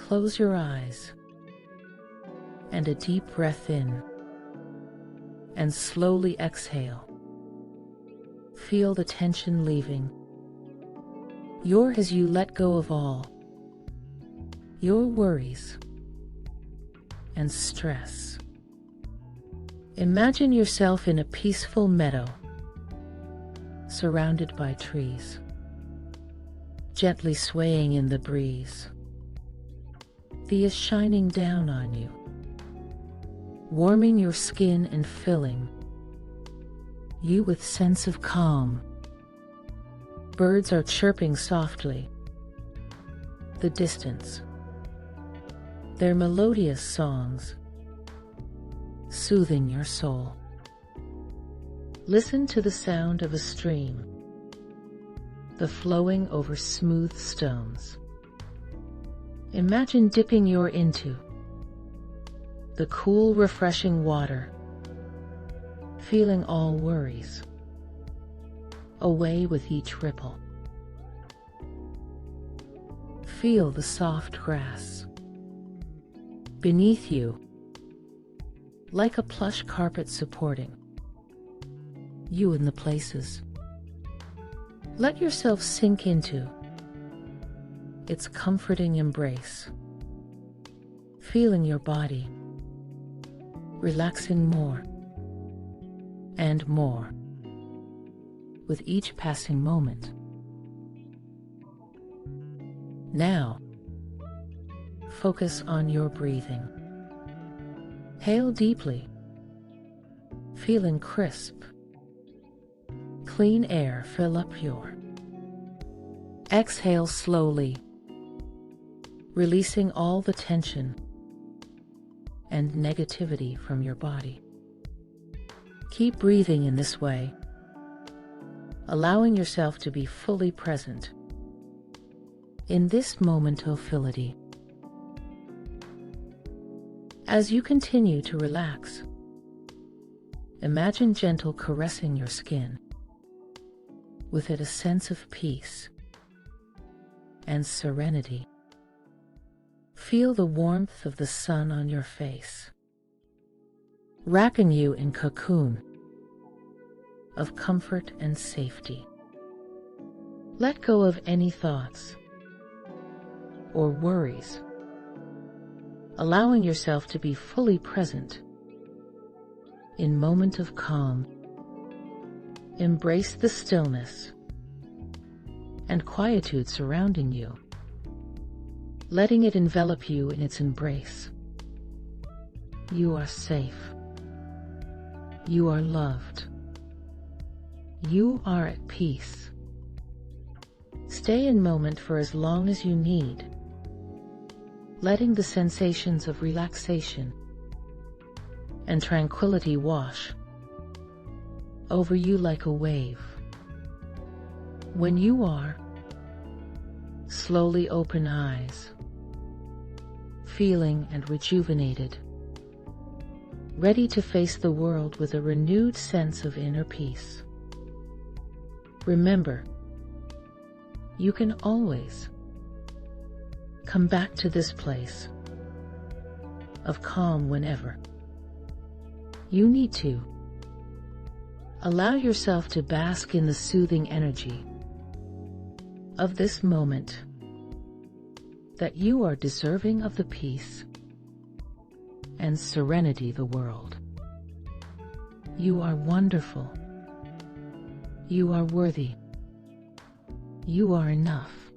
close your eyes and a deep breath in, and slowly exhale. Feel the tension leaving. As you let go of all your worries and stress. Imagine yourself in a peaceful meadow, surrounded by trees, gently swaying in the breeze. The is shining down on you, warming your skin and filling you with sense of calm. Birds are chirping softly. The distance, their melodious songs, soothing your soul. Listen to the sound of a stream, the flowing over smooth stones. Imagine dipping your into the cool, refreshing water, feeling all worries away with each ripple. Feel the soft grass beneath you, like a plush carpet supporting you in the places. Let yourself sink into its comforting embrace, feeling your body relaxing more and more with each passing moment. Now, focus on your breathing. Inhale deeply, feeling crisp, clean air fill up your. Exhale slowly, releasing all the tension and negativity from your body. Keep breathing in this way, allowing yourself to be fully present in this moment of felicity. As you continue to relax, imagine gentle caressing your skin, with it a sense of peace and serenity. Feel the warmth of the sun on your face, wrapping you in cocoon of comfort and safety. Let go of any thoughts or worries, allowing yourself to be fully present in moment of calm. Embrace the stillness and quietude surrounding you, letting it envelop you in its embrace. You are safe. You are loved. You are at peace. Stay in moment for as long as you need, letting the sensations of relaxation and tranquility wash over you like a wave. When you are, slowly open eyes, feeling and rejuvenated, ready to face the world with a renewed sense of inner peace. Remember, you can always come back to this place of calm whenever you need to. Allow yourself to bask in the soothing energy of this moment, that you are deserving of the peace and serenity the world. You are wonderful. You are worthy. You are enough.